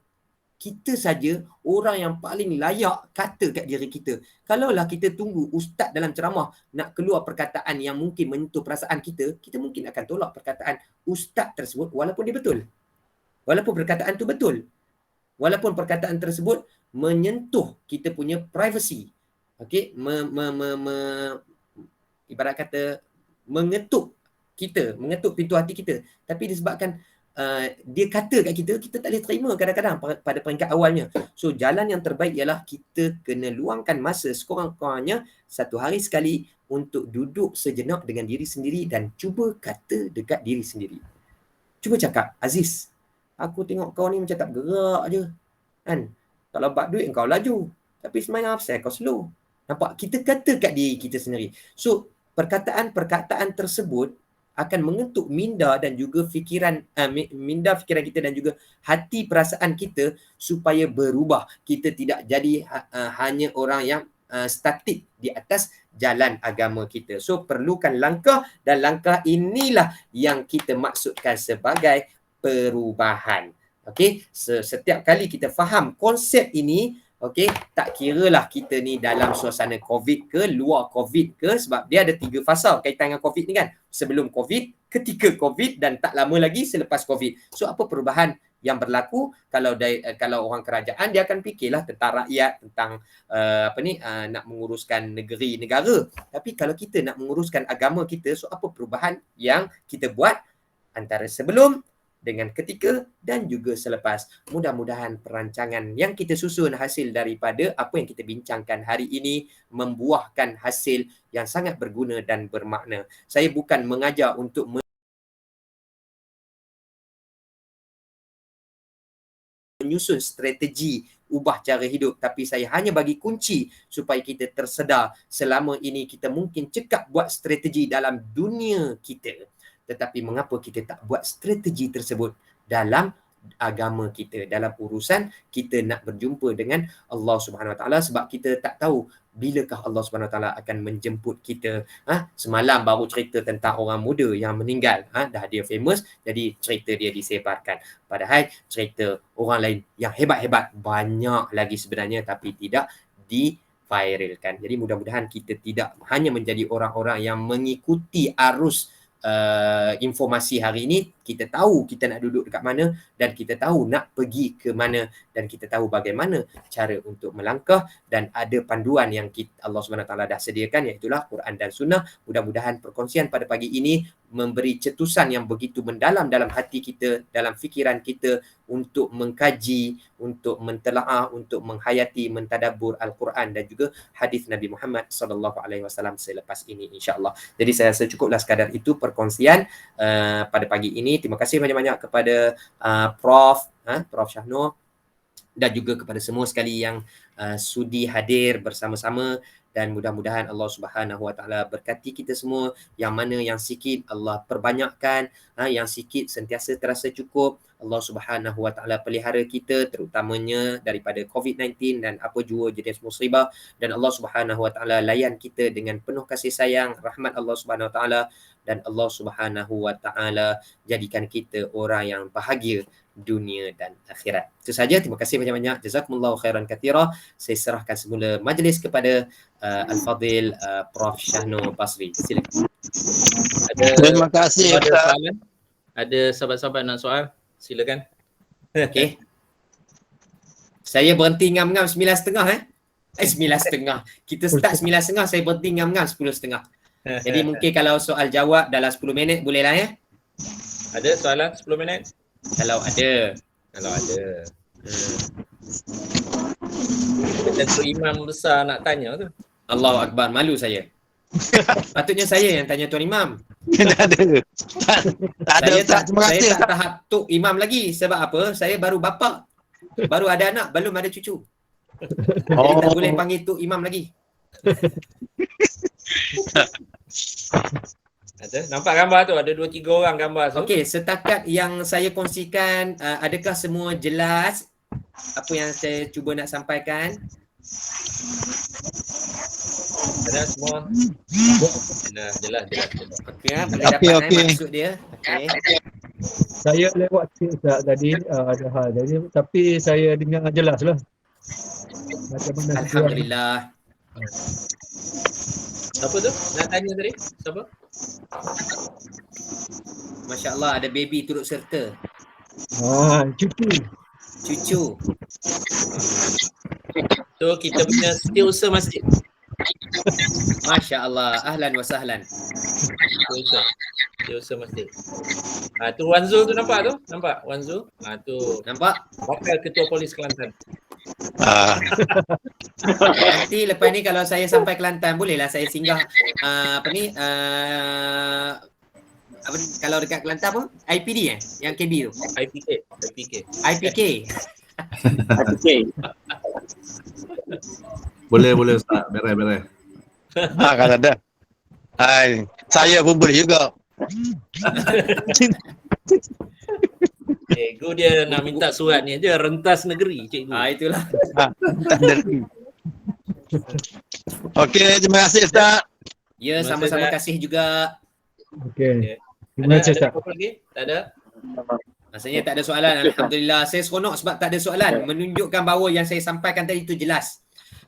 kita saja orang yang paling layak kata kat diri kita. Kalaulah kita tunggu ustaz dalam ceramah nak keluar perkataan yang mungkin menyentuh perasaan kita, kita mungkin akan tolak perkataan ustaz tersebut walaupun dia betul. Walaupun perkataan tu betul. Walaupun perkataan tersebut menyentuh kita punya privacy. Okey, ibarat kata mengetuk kita, mengetuk pintu hati kita. Tapi disebabkan dia kata kat kita, kita tak boleh terima kadang-kadang pada peringkat awalnya. So jalan yang terbaik ialah kita kena luangkan masa sekurang-kurangnya satu hari sekali untuk duduk sejenak dengan diri sendiri dan cuba kata dekat diri sendiri. Cuba cakap, Aziz, aku tengok kau ni macam tak gerak je. Kan? Kalau bak duit kau laju. Tapi sebenarnya apa kau slow. Nampak? Kita kata kat diri kita sendiri. So perkataan-perkataan tersebut akan mengetuk minda dan juga minda fikiran kita dan juga hati perasaan kita supaya berubah. Kita tidak jadi hanya orang yang statik di atas jalan agama kita. So perlukan langkah, dan langkah inilah yang kita maksudkan sebagai perubahan. Okey, setiap kali kita faham konsep ini, okey, tak kiralah kita ni dalam suasana COVID ke, luar COVID ke, sebab dia ada 3 fasa kaitan dengan COVID ni kan. Sebelum COVID, ketika COVID, dan tak lama lagi selepas COVID. So apa perubahan yang berlaku? Kalau orang kerajaan, dia akan fikirlah tentang rakyat, tentang nak menguruskan negeri, negara. Tapi kalau kita nak menguruskan agama kita, so apa perubahan yang kita buat antara sebelum dengan ketika dan juga selepas. Mudah-mudahan perancangan yang kita susun hasil daripada apa yang kita bincangkan hari ini membuahkan hasil yang sangat berguna dan bermakna. Saya bukan mengajar untuk menyusun strategi ubah cara hidup, tapi saya hanya bagi kunci supaya kita tersedar selama ini kita mungkin cekap buat strategi dalam dunia kita. Tetapi mengapa kita tak buat strategi tersebut dalam agama kita, dalam urusan kita nak berjumpa dengan Allah Subhanahu Wa Taala, sebab kita tak tahu bilakah Allah Subhanahu Wa Taala akan menjemput kita. Semalam baru cerita tentang orang muda yang meninggal, dah dia famous, jadi cerita dia disebarkan. Padahal cerita orang lain yang hebat-hebat banyak lagi sebenarnya, tapi tidak diviralkan. Jadi mudah-mudahan kita tidak hanya menjadi orang-orang yang mengikuti arus informasi hari ini. Kita tahu kita nak duduk dekat mana, dan kita tahu nak pergi ke mana, dan kita tahu bagaimana cara untuk melangkah, dan ada panduan yang Allah SWT dah sediakan, iaitulah Quran dan Sunnah. Mudah-mudahan perkongsian pada pagi ini memberi cetusan yang begitu mendalam dalam hati kita, dalam fikiran kita, untuk mengkaji, untuk mentelaah, untuk menghayati, mentadabbur Al-Quran dan juga hadis Nabi Muhammad SAW selepas ini, insya-Allah. Jadi saya rasa cukuplah sekadar itu perkongsian pada pagi ini. Terima kasih banyak-banyak kepada Prof Syahnur, dan juga kepada semua sekali yang sudi hadir bersama-sama, dan mudah-mudahan Allah Subhanahu Wa Taala berkati kita semua. Yang mana yang sikit Allah perbanyakkan, yang sikit sentiasa terasa cukup. Allah Subhanahu Wa Taala pelihara kita terutamanya daripada COVID-19 dan apa jua jenis musibah, dan Allah Subhanahu Wa Taala layan kita dengan penuh kasih sayang, rahmat Allah Subhanahu Wa Taala, dan Allah Subhanahu Wa Taala jadikan kita orang yang bahagia dunia dan akhirat. Itu saja. Terima kasih banyak-banyak. Jazakumullahu khairan katsira. Saya serahkan semula majlis kepada Al-Fadhil Prof Syahnur Basri. Silakan. Terima kasih. Ada soalan? Ada sahabat-sahabat nak soal? Silakan. Okey. Saya berhenti ngam-ngam 9.30 9.30. Kita start 9.30, saya berhenti ngam-ngam 10.30. Jadi mungkin kalau soal jawab dalam 10 minit bolehlah ya. Ada soalan 10 minit? Kalau ada. Macam tu imam besar nak tanya tu. Allahu Akbar, malu saya. Patutnya saya yang tanya Tuan Imam. Tak ada. Tak ada. Terima kasih. Saya tak tahap Tok Imam lagi. Sebab apa? Saya baru bapa. Baru ada anak, belum ada cucu. Jadi tak boleh panggil Tok Imam lagi. Ada? Nampak gambar tu? Ada 2-3 orang gambar tu. Okey, setakat yang saya kongsikan, adakah semua jelas apa yang saya cuba nak sampaikan? Ada semua? Nah, jelas. Okey, boleh dapat Okey. maksud dia. Okey. Saya lewat sikit Ustaz tadi ada hal jadi tapi saya dengar jelas lah. Macam mana situasi. Alhamdulillah. Siapa tu? Nak tanya tadi? Siapa? Masya Allah, ada baby turut serta. Cuti. Cucu. So kita punya setiausaha masjid. Masya Allah. Ahlan wa sahlan. Setiausaha masjid. Tu Wan Zul tu nampak tu? Nampak Wan Zul? Tu Nampak? Wakil Ketua Polis Kelantan. Nanti lepas ni kalau saya sampai Kelantan, bolehlah saya singgah kalau dekat Kelantan apa? IPD yang KB tu? IPK. IPK. Boleh Ustaz, beres. Kan ada. Saya pun boleh juga. Cikgu dia nak minta surat ni je, rentas negeri cikgu. Itulah. Okey, terima kasih Ustaz. Ya, Terima sama-sama kasih, kasih juga. Okey. Terima kasih Ustaz. Ada apa lagi? Tak ada? Rasanya tak ada soalan. Alhamdulillah. Saya seronok sebab tak ada soalan. Menunjukkan bahawa yang saya sampaikan tadi itu jelas.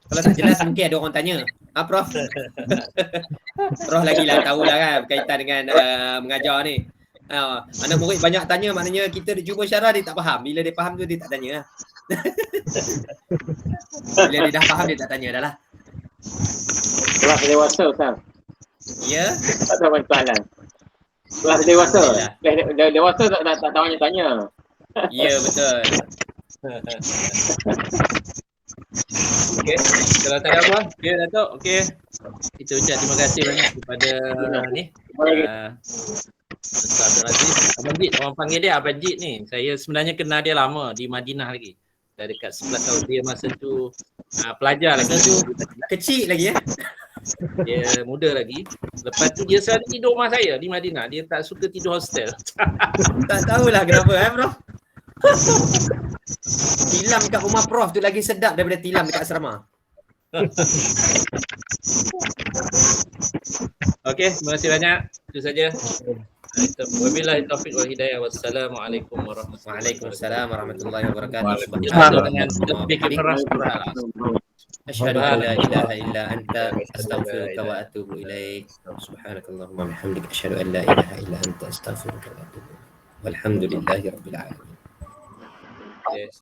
Kalau tak jelas mungkin ada orang tanya. Prof? Prof lagilah tahulah kan berkaitan dengan mengajar ni. Anak murid banyak tanya, maknanya kita dia cuba syarah dia tak faham. Bila dia faham tu dia tak tanya lah. Bila dia dah faham dia tak tanya dah lah. Kelas dewasa Ustaz. Ya? Tak ada soalan. Kelas dewasa. Kelas dewasa tak tahu tanya. Ya, betul. Okey. Kalau tak ada apa, okey Datuk. Okey. Kita ucap terima kasih banyak kepada ni. Ustaz Abdul Aziz. Abang Jid, orang panggil dia Abang Jid ni. Saya sebenarnya kenal dia lama di Madinah lagi. Dah dekat 11 tahun. Dia masa tu pelajar lagi. Masa tu kecil lagi Dia muda lagi. Lepas tu dia selalu tidur rumah saya di Madinah. Dia tak suka tidur hostel. Tak tahulah kenapa Prof. Tilam kat rumah Prof tu lagi sedap daripada tilam dekat asrama. Okey, terima kasih banyak. Itu saja. Wabillahi taufiq wal hidayah. Wassalamualaikum warahmatullahi wabarakatuh. Waalaikumsalam warahmatullahi wabarakatuh. Dengan lebih keras surat. Asyhadu an la ilaha illa anta astaghfiruka wa atubu ilaik. Subhanakallahumma wa bihamdika asyhadu an la ilaha illa anta astaghfiruka wa atubu ilaik. Walhamdulillahirabbil alamin. Yes.